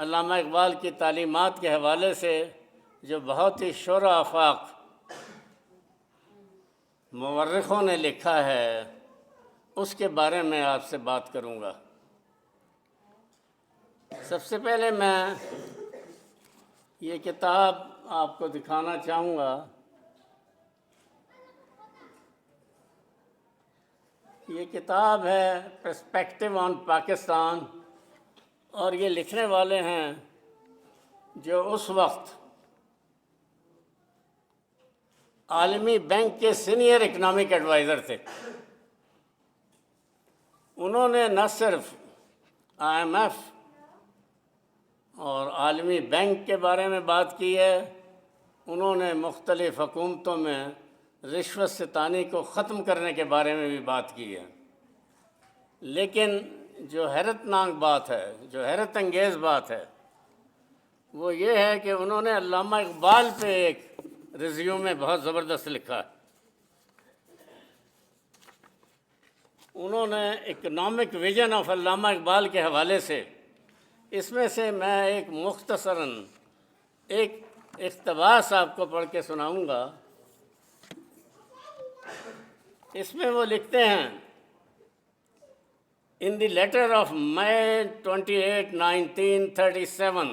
علامہ اقبال کی تعلیمات کے حوالے سے جو بہت ہی شورا آفاق مورخوں نے لکھا ہے اس کے بارے میں آپ سے بات کروں گا۔ سب سے پہلے میں یہ کتاب آپ کو دکھانا چاہوں گا۔ یہ کتاب ہے پرسپیکٹو آن پاکستان، اور یہ لکھنے والے ہیں جو اس وقت عالمی بینک کے سینئر اکنامک ایڈوائزر تھے۔ انہوں نے نہ صرف IMF اور عالمی بینک کے بارے میں بات کی ہے، انہوں نے مختلف حکومتوں میں رشوت ستانی کو ختم کرنے کے بارے میں بھی بات کی ہے۔ لیکن جو حیرت ناک بات ہے، جو حیرت انگیز بات ہے، وہ یہ ہے کہ انہوں نے علامہ اقبال پہ ایک ریزیومے بہت زبردست لکھا ہے۔ انہوں نے اکنامک ویژن آف علامہ اقبال کے حوالے سے، اس میں سے میں ایک مختصراً ایک اقتباس آپ کو پڑھ کے سناؤں گا۔ اس میں وہ لکھتے ہیں، In the letter of May 28, 1937,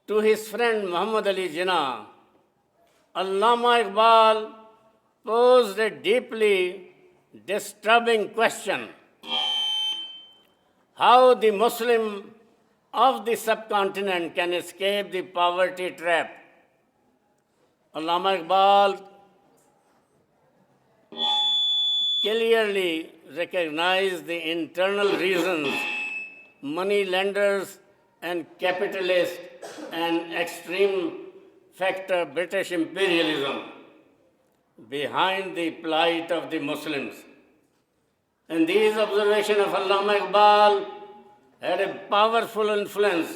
to his friend Muhammad Ali Jinnah, Allama Iqbal posed a deeply disturbing question: how the Muslim of the subcontinent can escape the poverty trap. Allama Iqbal clearly recognized the internal reasons money lenders and capitalists and extreme factor British imperialism behind the plight of the Muslims. And these observations of Allama Iqbal had a powerful influence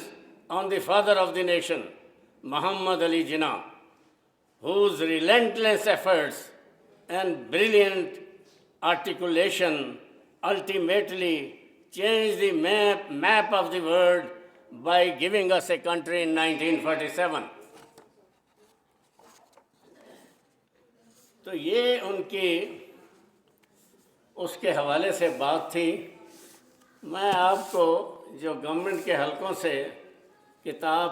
on the father of the nation, Muhammad Ali Jinnah, whose relentless efforts and brilliant articulation ultimately changed the map of the world by giving us a country in 1947. تو یہ ان کی اس کے حوالے سے بات تھی۔ میں آپ کو جو گورنمنٹ کے حلقوں سے کتاب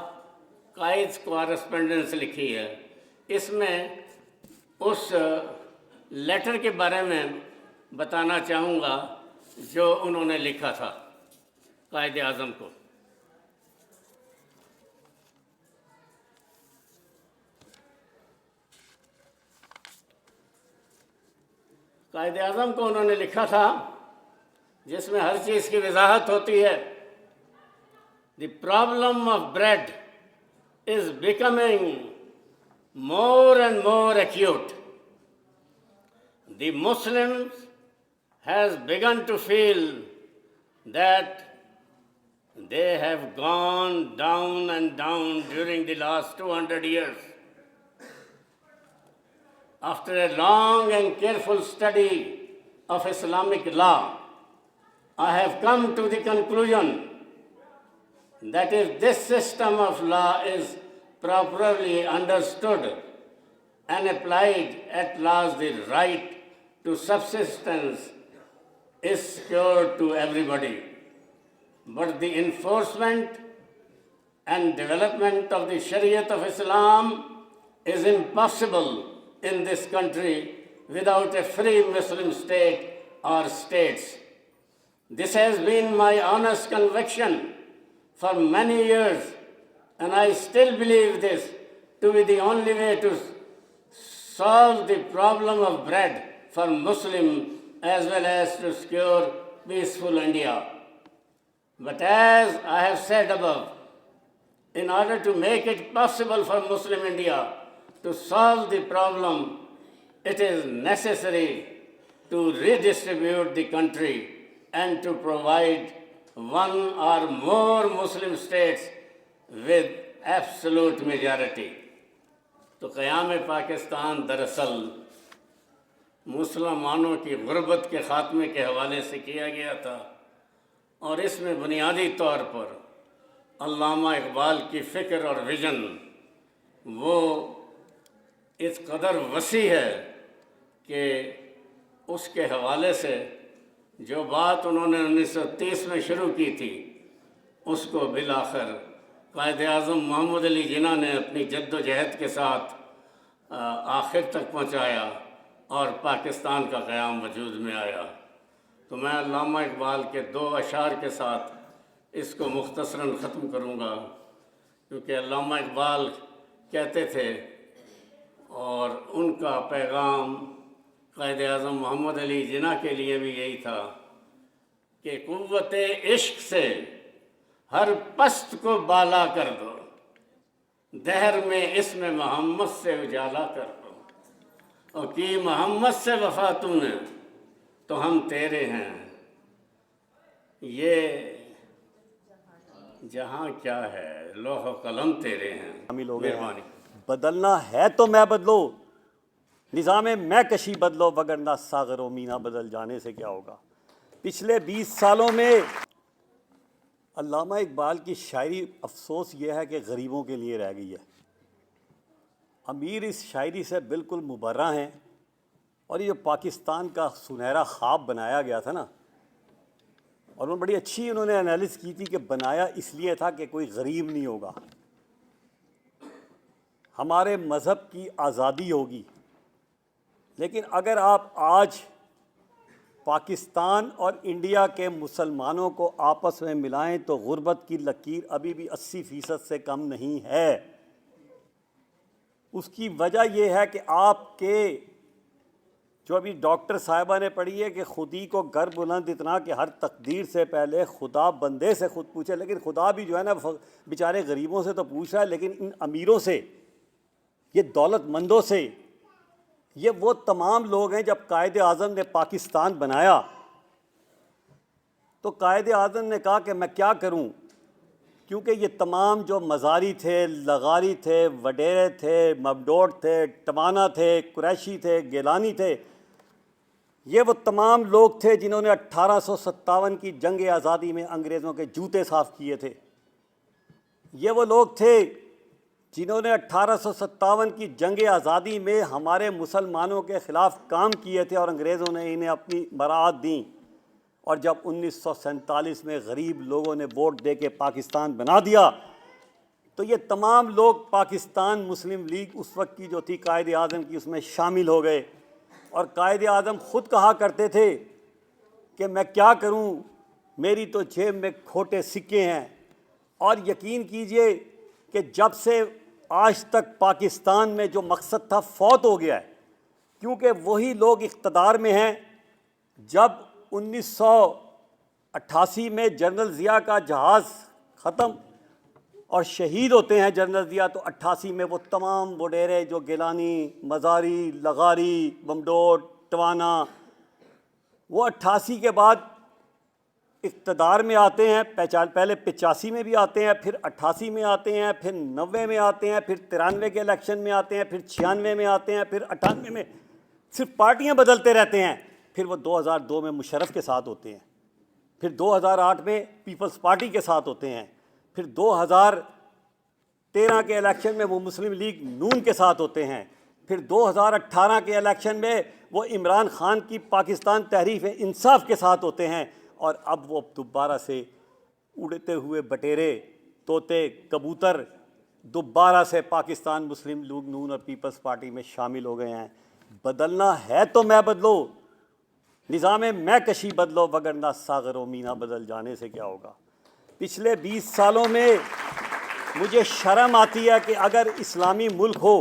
قائد کورسپونڈنس لکھی ہے، اس میں اس لیٹر کے بارے میں بتانا چاہوں گا جو انہوں نے لکھا تھا قائد اعظم کو۔ قائد اعظم کو انہوں نے لکھا تھا، جس میں ہر چیز کی وضاحت ہوتی ہے۔ The problem of bread is becoming more and more acute. The Muslims has begun to feel that they have gone down and down during the last 200 years. After a long and careful study of Islamic law, I have come to the conclusion that if this system of law is properly understood and applied, at last the right to subsistence is secured to everybody. But the enforcement and development of the Shariat of Islam is impossible in this country without a free Muslim state or states. This has been my honest conviction for many years, and I still believe this to be the only way to solve the problem of bread for Muslims as well as to secure peaceful India. But as I have said above, in order to make it possible for Muslim India to solve the problem, it is necessary to redistribute the country and to provide one or more Muslim states with absolute majority. تو قیام پاکستان دراصل مسلمانوں کی غربت کے خاتمے کے حوالے سے کیا گیا تھا، اور اس میں بنیادی طور پر علامہ اقبال کی فکر اور ویژن وہ اس قدر وسیع ہے کہ اس کے حوالے سے جو بات انہوں نے 1930 میں شروع کی تھی اس کو بالآخر قائد اعظم محمد علی جناح نے اپنی جد و جہد کے ساتھ آخر تک پہنچایا اور پاکستان کا قیام وجود میں آیا۔ تو میں علامہ اقبال کے 2 اشعار کے ساتھ اس کو مختصراً ختم کروں گا، کیونکہ علامہ اقبال کہتے تھے اور ان کا پیغام قائد اعظم محمد علی جناح کے لیے بھی یہی تھا کہ قوت عشق سے ہر پست کو بالا کر دو، دہر میں اسم محمد سے اجالا کر دو، اور کی محمد سے وفا تو نے تو ہم تیرے ہیں۔ یہ جہاں کیا ہے، لوح و قلم تیرے ہیں۔ مہربانی۔ بدلنا ہے تو میں بدلو، نظام میں کشی بدلو، وگرنہ ساغر و مینا بدل جانے سے کیا ہوگا۔ پچھلے 20 سالوں میں علامہ اقبال کی شاعری افسوس یہ ہے کہ غریبوں کے لیے رہ گئی ہے۔ امیر اس شاعری سے بالکل مبرہ ہیں، اور یہ جو پاکستان کا سنہرا خواب بنایا گیا تھا نا، اور وہ بڑی اچھی انہوں نے انالیس کی تھی کہ بنایا اس لیے تھا کہ کوئی غریب نہیں ہوگا، ہمارے مذہب کی آزادی ہوگی۔ لیکن اگر آپ آج پاکستان اور انڈیا کے مسلمانوں کو آپس میں ملائیں تو غربت کی لکیر ابھی بھی 80% سے کم نہیں ہے۔ اس کی وجہ یہ ہے کہ آپ کے جو ابھی ڈاکٹر صاحبہ نے پڑھی ہے کہ خودی کو گر بلند اتنا کہ ہر تقدیر سے پہلے خدا بندے سے خود پوچھے، لیکن خدا بھی جو ہے نا بیچارے غریبوں سے تو پوچھ رہا ہے، لیکن ان امیروں سے، یہ دولت مندوں سے، یہ وہ تمام لوگ ہیں۔ جب قائد اعظم نے پاکستان بنایا تو قائد اعظم نے کہا کہ میں کیا کروں، کیونکہ یہ تمام جو مزاری تھے، لغاری تھے، وڈیرے تھے، مبڈوٹ تھے، ٹمانا تھے، قریشی تھے، گیلانی تھے، یہ وہ تمام لوگ تھے جنہوں نے 1857 کی جنگ آزادی میں انگریزوں کے جوتے صاف کیے تھے۔ یہ وہ لوگ تھے جنہوں نے 1857 کی جنگ آزادی میں ہمارے مسلمانوں کے خلاف کام کیے تھے، اور انگریزوں نے انہیں اپنی برات دیں، اور جب 1947 میں غریب لوگوں نے ووٹ دے کے پاکستان بنا دیا تو یہ تمام لوگ پاکستان مسلم لیگ اس وقت کی جو تھی قائد اعظم کی، اس میں شامل ہو گئے۔ اور قائد اعظم خود کہا کرتے تھے کہ میں کیا کروں، میری تو جیب میں کھوٹے سکے ہیں۔ اور یقین کیجئے کہ جب سے آج تک پاکستان میں جو مقصد تھا فوت ہو گیا ہے، کیونکہ وہی لوگ اقتدار میں ہیں۔ جب 1988 میں جنرل ضیاء کا جہاز ختم اور شہید ہوتے ہیں جنرل ضیاء، تو 88 میں وہ تمام وڈیرے جو گیلانی، مزاری، لغاری، بمڈوٹ، ٹوانا، وہ 88 کے بعد اقتدار میں آتے ہیں۔ پہلے 85 میں بھی آتے ہیں، پھر 88 میں آتے ہیں، پھر 90 میں آتے ہیں، پھر 93 کے الیکشن میں آتے ہیں، پھر 96 میں آتے ہیں، پھر 98 میں، صرف پارٹیاں بدلتے رہتے ہیں۔ پھر وہ 2002 میں مشرف کے ساتھ ہوتے ہیں، پھر 2008 میں پیپلز پارٹی کے ساتھ ہوتے ہیں، پھر 2013 کے الیکشن میں وہ مسلم لیگ نون کے ساتھ ہوتے ہیں، پھر 2018 کے الیکشن میں وہ عمران خان کی پاکستان تحریک انصاف کے ساتھ ہوتے ہیں، اور اب وہ دوبارہ سے اڑتے ہوئے بٹیرے، طوطے، کبوتر دوبارہ سے پاکستان مسلم لیگ نون اور پیپلز پارٹی میں شامل ہو گئے ہیں۔ بدلنا ہے تو میں بدلو، نظام میں کشی بدلو، وگرنہ ساغر و مینا بدل جانے سے کیا ہوگا۔ پچھلے 20 سالوں میں مجھے شرم آتی ہے کہ اگر اسلامی ملک ہو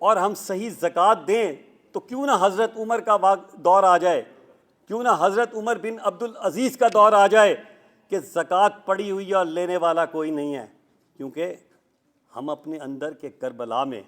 اور ہم صحیح زکوٰۃ دیں تو کیوں نہ حضرت عمر کا دور آ جائے، کیوں نہ حضرت عمر بن عبدالعزیز کا دور آ جائے کہ زکوٰۃ پڑی ہوئی اور لینے والا کوئی نہیں ہے، کیونکہ ہم اپنے اندر کے کربلا میں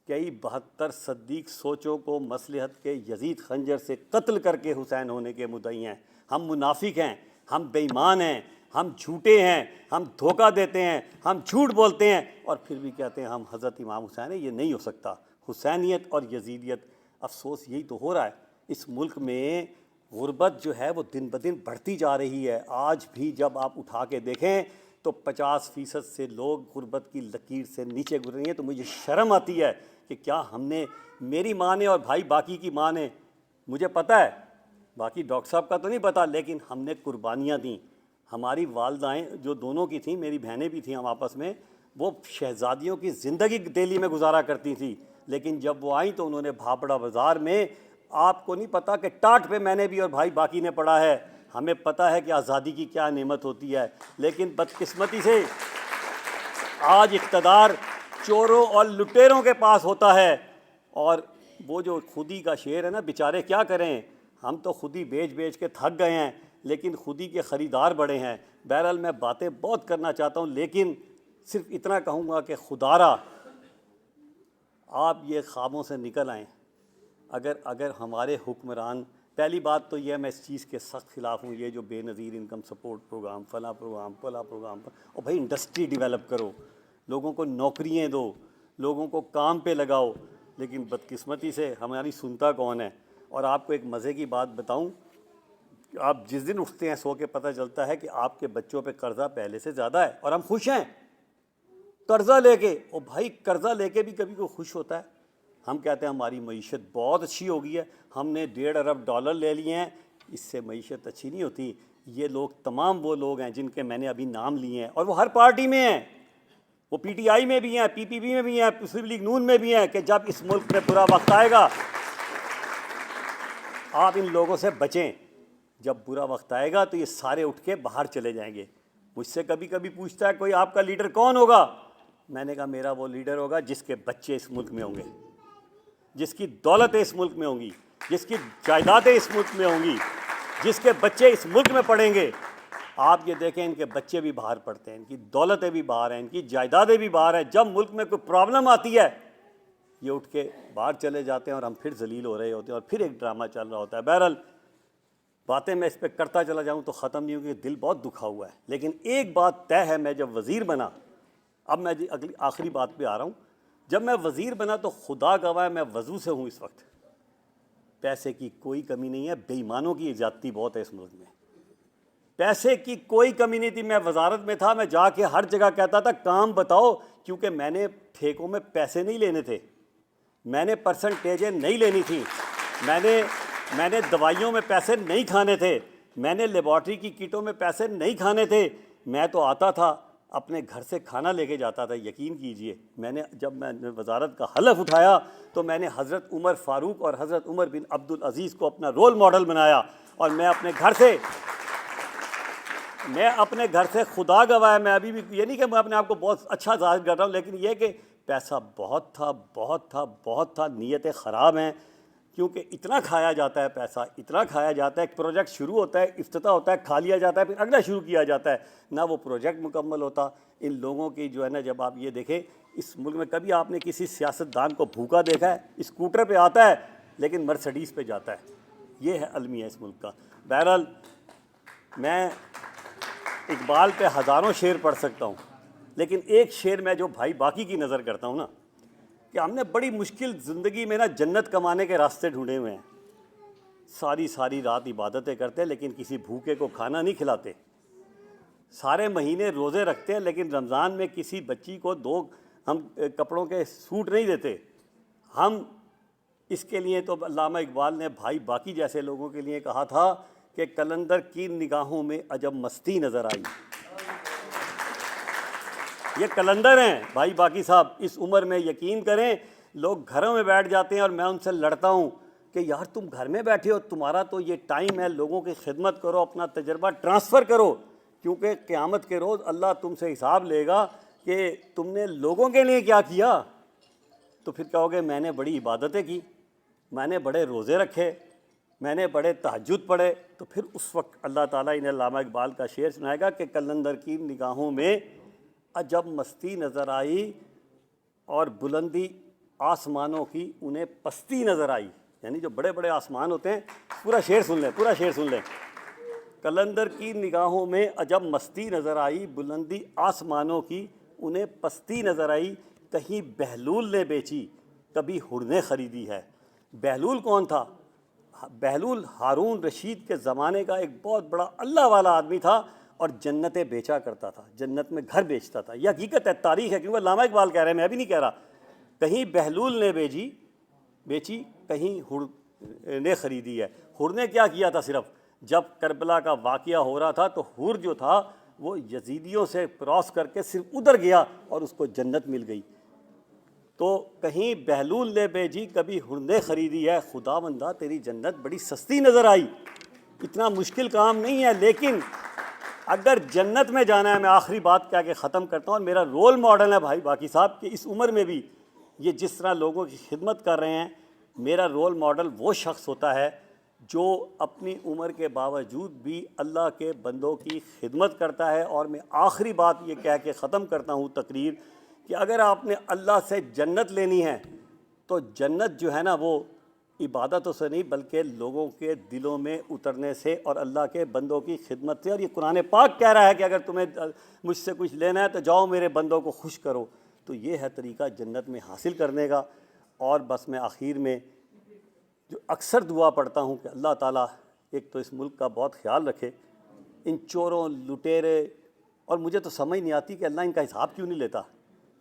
کئی 72 صدیق سوچوں کو مصلحت کے یزید خنجر سے قتل کر کے حسین ہونے کے مدعی ہیں۔ ہم منافق ہیں، ہم بے ایمان ہیں، ہم جھوٹے ہیں، ہم دھوکہ دیتے ہیں، ہم جھوٹ بولتے ہیں، اور پھر بھی کہتے ہیں ہم حضرت امام حسین ہیں۔ یہ نہیں ہو سکتا۔ حسینیت اور یزیدیت، افسوس یہی تو ہو رہا ہے۔ اس ملک میں غربت جو ہے وہ دن بدن بڑھتی جا رہی ہے۔ آج بھی جب آپ اٹھا کے دیکھیں تو 50% سے لوگ غربت کی لکیر سے نیچے گزر رہے ہیں. تو مجھے شرم آتی ہے کہ کیا ہم نے, میری ماں نے اور بھائی باقی کی ماں نے, مجھے پتہ ہے باقی ڈاکٹر صاحب کا تو نہیں پتہ, لیکن ہم نے قربانیاں دیں. ہماری والدائیں جو دونوں کی تھیں, میری بہنیں بھی تھیں, ہم آپس میں وہ شہزادیوں کی زندگی دہلی میں گزارا کرتی تھیں, لیکن جب وہ آئیں تو انہوں نے بھاپڑا بازار میں, آپ کو نہیں پتہ کہ ٹاٹ پہ میں نے بھی اور بھائی باقی نے پڑھا ہے, ہمیں پتہ ہے کہ آزادی کی کیا نعمت ہوتی ہے. لیکن بدقسمتی سے آج اقتدار چوروں اور لٹیروں کے پاس ہوتا ہے. اور وہ جو خودی کا شعر ہے نا, بیچارے کیا کریں, ہم تو خودی بیچ بیچ کے تھک گئے ہیں, لیکن خودی کے خریدار بڑے ہیں. بہرحال میں باتیں بہت کرنا چاہتا ہوں, لیکن صرف اتنا کہوں گا کہ خدارا آپ یہ خوابوں سے نکل آئیں. اگر ہمارے حکمران, پہلی بات تو یہ میں اس چیز کے سخت خلاف ہوں, یہ جو بے نظیر انکم سپورٹ پروگرام, فلاں پروگرام, اور بھائی انڈسٹری ڈیولپ کرو, لوگوں کو نوکریاں دو, لوگوں کو کام پہ لگاؤ, لیکن بدقسمتی سے ہماری سنتا کون ہے. اور آپ کو ایک مزے کی بات بتاؤں, آپ جس دن اٹھتے ہیں سو کے پتہ چلتا ہے کہ آپ کے بچوں پہ قرضہ پہلے سے زیادہ ہے, اور ہم خوش ہیں قرضہ لے کے. اور بھائی قرضہ لے کے بھی کبھی کوئی خوش ہوتا ہے؟ ہم کہتے ہیں ہماری معیشت بہت اچھی ہو گئی ہے, ہم نے $1.5 ارب لے لیے ہیں, اس سے معیشت اچھی نہیں ہوتی. یہ لوگ تمام وہ لوگ ہیں جن کے میں نے ابھی نام لیے ہیں, اور وہ ہر پارٹی میں ہیں, وہ پی ٹی آئی میں بھی ہیں, پی پی پی میں بھی ہیں, مسلم لیگ نون میں بھی ہیں, کہ جب اس ملک میں برا وقت آئے گا آپ ان لوگوں سے بچیں. جب برا وقت آئے گا تو یہ سارے اٹھ کے باہر چلے جائیں گے. مجھ سے کبھی کبھی پوچھتا ہے کوئی آپ کا لیڈر کون ہوگا, میں نے کہا میرا وہ لیڈر ہوگا جس کے بچے اس ملک میں ہوں گے, جس کی دولتیں اس ملک میں ہوں گی, جس کی جائیدادیں اس ملک میں ہوں گی, جس کے بچے اس ملک میں پڑھیں گے. آپ یہ دیکھیں ان کے بچے بھی باہر پڑھتے ہیں, ان کی دولتیں بھی باہر ہیں, ان کی جائیدادیں بھی باہر ہیں. جب ملک میں کوئی پرابلم آتی ہے یہ اٹھ کے باہر چلے جاتے ہیں, اور ہم پھر ذلیل ہو رہے ہوتے ہیں, اور پھر ایک ڈرامہ چل رہا ہوتا ہے. بہرحال باتیں میں اس پہ کرتا چلا جاؤں تو ختم نہیں ہوگی, دل بہت دکھا ہوا ہے. لیکن ایک بات طے ہے, میں جب وزیر بنا, اب میں اگلی آخری بات پہ آ رہا ہوں, جب میں وزیر بنا تو خدا گواہ میں وضو سے ہوں اس وقت. پیسے کی کوئی کمی نہیں ہے, بے ایمانوں کی زیادتی بہت ہے اس ملک میں, پیسے کی کوئی کمی نہیں تھی. میں وزارت میں تھا, میں جا کے ہر جگہ کہتا تھا کام بتاؤ, کیونکہ میں نے ٹھیکوں میں پیسے نہیں لینے تھے, میں نے پرسنٹیجیں نہیں لینی تھیں, میں نے دوائیوں میں پیسے نہیں کھانے تھے, میں نے لیبارٹری کی کٹوں میں پیسے نہیں کھانے تھے. میں تو آتا تھا اپنے گھر سے کھانا لے کے جاتا تھا. یقین کیجئے جب میں نے وزارت کا حلف اٹھایا تو میں نے حضرت عمر فاروق اور حضرت عمر بن عبدالعزیز کو اپنا رول ماڈل بنایا, اور میں اپنے گھر سے خدا گواہ ہے, میں ابھی بھی یہ نہیں کہ میں اپنے آپ کو بہت اچھا ظاہر کر رہا ہوں, لیکن یہ کہ پیسہ بہت تھا, نیتیں خراب ہیں, کیونکہ اتنا کھایا جاتا ہے پیسہ, اتنا کھایا جاتا ہے. ایک پروجیکٹ شروع ہوتا ہے, افتتاح ہوتا ہے, کھا لیا جاتا ہے, پھر اگلا شروع کیا جاتا ہے, نہ وہ پروجیکٹ مکمل ہوتا. ان لوگوں کی جو ہے نا, جب آپ یہ دیکھیں اس ملک میں کبھی آپ نے کسی سیاستدان کو بھوکا دیکھا ہے؟ اسکوٹر پہ آتا ہے لیکن مرسڈیز پہ جاتا ہے. یہ ہے المیہ اس ملک کا. بہرحال میں اقبال پہ ہزاروں شعر پڑھ سکتا ہوں, لیکن ایک شعر میں جو بھائی باقی کی نظر کرتا ہوں نا, کہ ہم نے بڑی مشکل زندگی میں نا جنت کمانے کے راستے ڈھونڈے ہوئے ہیں. ساری رات عبادتیں کرتے لیکن کسی بھوکے کو کھانا نہیں کھلاتے, سارے مہینے روزے رکھتے ہیں لیکن رمضان میں کسی بچی کو 2 ہم کپڑوں کے سوٹ نہیں دیتے. ہم اس کے لیے تو علامہ اقبال نے بھائی باقی جیسے لوگوں کے لیے کہا تھا کہ کلندر کی نگاہوں میں عجب مستی نظر آئی. یہ کلندر ہیں بھائی باقی صاحب. اس عمر میں یقین کریں لوگ گھروں میں بیٹھ جاتے ہیں, اور میں ان سے لڑتا ہوں کہ یار تم گھر میں بیٹھے ہو, تمہارا تو یہ ٹائم ہے, لوگوں کی خدمت کرو, اپنا تجربہ ٹرانسفر کرو, کیونکہ قیامت کے روز اللہ تم سے حساب لے گا کہ تم نے لوگوں کے لیے کیا کیا. تو پھر کہو گے میں نے بڑی عبادتیں کی, میں نے بڑے روزے رکھے, میں نے بڑے تہجد پڑھے. تو پھر اس وقت اللہ تعالیٰ انہیں علامہ اقبال کا شعر سنائے گا کہ کلندر کی نگاہوں میں عجب مستی نظر آئی, اور بلندی آسمانوں کی انہیں پستی نظر آئی. یعنی جو بڑے بڑے آسمان ہوتے ہیں, پورا شعر سن لیں. کلندر کی نگاہوں میں عجب مستی نظر آئی, بلندی آسمانوں کی انہیں پستی نظر آئی. کہیں بہلول نے بیچی, کبھی ہر نے خریدی ہے. بہلول کون تھا؟ بہلول ہارون رشید کے زمانے کا ایک بہت بڑا اللہ والا آدمی تھا, اور جنتیں بیچا کرتا تھا، جنت میں گھر بیچتا تھا. یہ حقیقت ہے، تاریخ ہے، کیونکہ علامہ اقبال کہہ رہے ہیں، میں بھی نہیں کہہ رہا. کہیں بہلول نے بیچی، کہیں ہر نے خریدی ہے. ہر نے کیا کیا تھا؟ صرف جب کربلا کا واقعہ ہو رہا تھا تو ہر جو تھا وہ یزیدیوں سے کراس کر کے صرف ادھر گیا اور اس کو جنت مل گئی. تو کہیں بہلول نے بیچی، کبھی ہر نے خریدی ہے. خدا بندہ تیری جنت بڑی سستی نظر آئی، اتنا مشکل کام نہیں ہے. لیکن اگر جنت میں جانا ہے، میں آخری بات کہہ کے ختم کرتا ہوں، اور میرا رول ماڈل ہے بھائی باقی صاحب کہ اس عمر میں بھی یہ جس طرح لوگوں کی خدمت کر رہے ہیں، میرا رول ماڈل وہ شخص ہوتا ہے جو اپنی عمر کے باوجود بھی اللہ کے بندوں کی خدمت کرتا ہے. اور میں آخری بات یہ کہہ کے ختم کرتا ہوں تقریر کہ اگر آپ نے اللہ سے جنت لینی ہے تو جنت جو ہے نا وہ عبادتوں سے نہیں بلکہ لوگوں کے دلوں میں اترنے سے اور اللہ کے بندوں کی خدمت سے. اور یہ قرآن پاک کہہ رہا ہے کہ اگر تمہیں مجھ سے کچھ لینا ہے تو جاؤ میرے بندوں کو خوش کرو. تو یہ ہے طریقہ جنت میں حاصل کرنے کا. اور بس میں آخر میں جو اکثر دعا پڑھتا ہوں کہ اللہ تعالیٰ ایک تو اس ملک کا بہت خیال رکھے، ان چوروں لٹیرے، اور مجھے تو سمجھ نہیں آتی کہ اللہ ان کا حساب کیوں نہیں لیتا.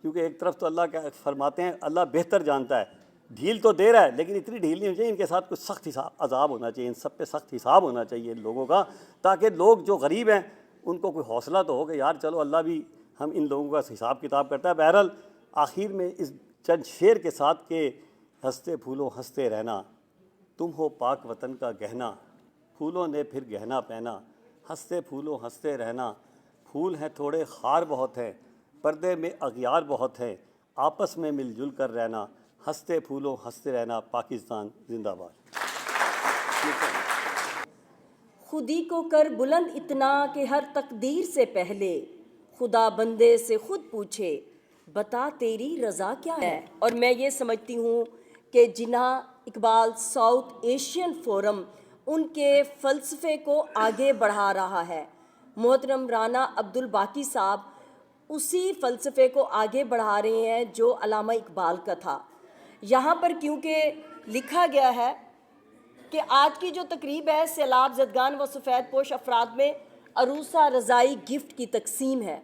کیونکہ ایک طرف تو اللہ کیا فرماتے ہیں، اللہ بہتر جانتا ہے، ڈھیل تو دے رہا ہے لیکن اتنی ڈھیل نہیں ہونی چاہیے. ان کے ساتھ کچھ سخت عذاب ہونا چاہیے، ان سب پہ سخت حساب ہونا چاہیے ان لوگوں کا، تاکہ لوگ جو غریب ہیں ان کو کوئی حوصلہ تو ہو کہ یار چلو اللہ بھی ہم ان لوگوں کا حساب کتاب کرتا ہے. بہرحال آخر میں اس چند شعر کے ساتھ کہ ہنستے پھولوں ہنستے رہنا، تم ہو پاک وطن کا گہنا، پھولوں نے پھر گہنا پہنا. ہنستے پھولوں ہنستے رہنا، پھول ہیں تھوڑے خار بہت ہیں، پردے میں اغیار بہت ہیں، آپس میں مل جل کر رہنا. ہنستے پھولوں ہنستے رہنا. پاکستان زندہ باد. خودی کو کر بلند اتنا کہ ہر تقدیر سے پہلے خدا بندے سے خود پوچھے بتا تیری رضا کیا ہے. اور میں یہ سمجھتی ہوں کہ جناح اقبال ساؤتھ ایشین فورم ان کے فلسفے کو آگے بڑھا رہا ہے. محترم رانا عبدالباقی صاحب اسی فلسفے کو آگے بڑھا رہے ہیں جو علامہ اقبال کا تھا. یہاں پر کیونکہ لکھا گیا ہے کہ آج کی جو تقریب ہے سیلاب زدگان و سفید پوش افراد میں عروسہ رضائی گفٹ کی تقسیم ہے.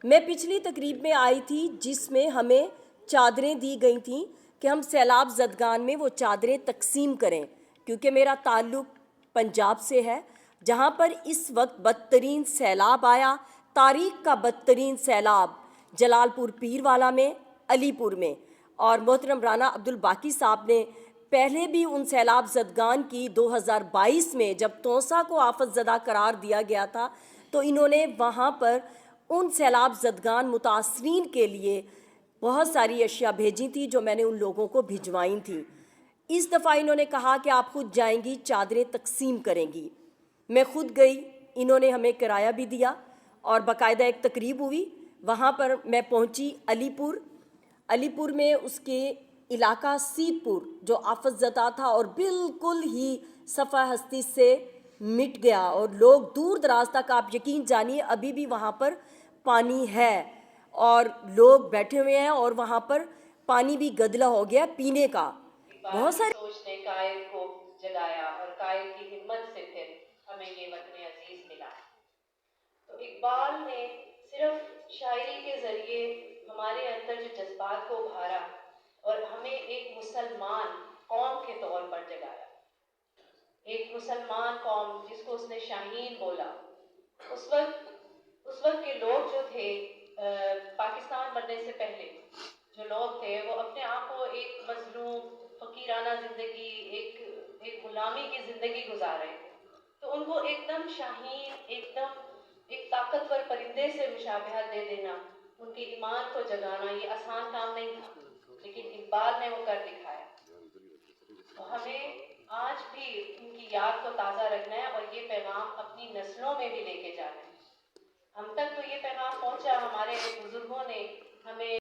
میں پچھلی تقریب میں آئی تھی جس میں ہمیں چادریں دی گئی تھیں کہ ہم سیلاب زدگان میں وہ چادریں تقسیم کریں، کیونکہ میرا تعلق پنجاب سے ہے جہاں پر اس وقت بدترین سیلاب آیا، تاریخ کا بدترین سیلاب جلال پور پیر والا میں، علی پور میں. اور محترم رانا عبدالباقی صاحب نے پہلے بھی ان سیلاب زدگان کی 2022 میں جب توسا کو آفت زدہ قرار دیا گیا تھا تو انہوں نے وہاں پر ان سیلاب زدگان متاثرین کے لیے بہت ساری اشیاء بھیجی تھی جو میں نے ان لوگوں کو بھجوائی تھیں. اس دفعہ انہوں نے کہا کہ آپ خود جائیں گی، چادریں تقسیم کریں گی. میں خود گئی، انہوں نے ہمیں کرایہ بھی دیا اور باقاعدہ ایک تقریب ہوئی. وہاں پر میں پہنچی علی پور میں اس کے علاقہ سید پور جو آفت زدہ تھا اور بالکل ہی صفحہ ہستی سے مٹ گیا، اور لوگ دور دراز تک، آپ یقین جانیے ابھی بھی وہاں پر پانی ہے اور لوگ بیٹھے ہوئے ہیں اور وہاں پر پانی بھی گدلا ہو گیا پینے کا. بہت سارے سوچ نے قائد کو جگایا اور قائد کی ہمت سے پھر ہمیں یہ وطن عزیز ملا. تو اقبال نے صرف شاعری کے ذریعے ہمارے اندر جو جذبات کو ابھارا اور ہمیں ایک مسلمان قوم کے طور پر جگایا. ایک مسلمان قوم جس کو اس نے شاہین بولا. اس وقت کے لوگ جو تھے پاکستان بننے سے پہلے جو لوگ تھے وہ اپنے آپ کو ایک مظلوم فقیرانہ زندگی، ایک غلامی کی زندگی گزار رہے تھے. تو ان کو ایک دم شاہین، ایک طاقتور پرندے سے مشابہت دے دینا، ان کے ایمان کو جگانا، یہ آسان کام نہیں تھا، لیکن اقبال نے وہ کر دکھایا. تو ہمیں آج بھی ان کی یاد کو تازہ رکھنا ہے اور یہ پیغام اپنی نسلوں میں بھی لے کے جانا ہے. ہم تک تو یہ پیغام پہنچا، ہمارے بزرگوں نے ہمیں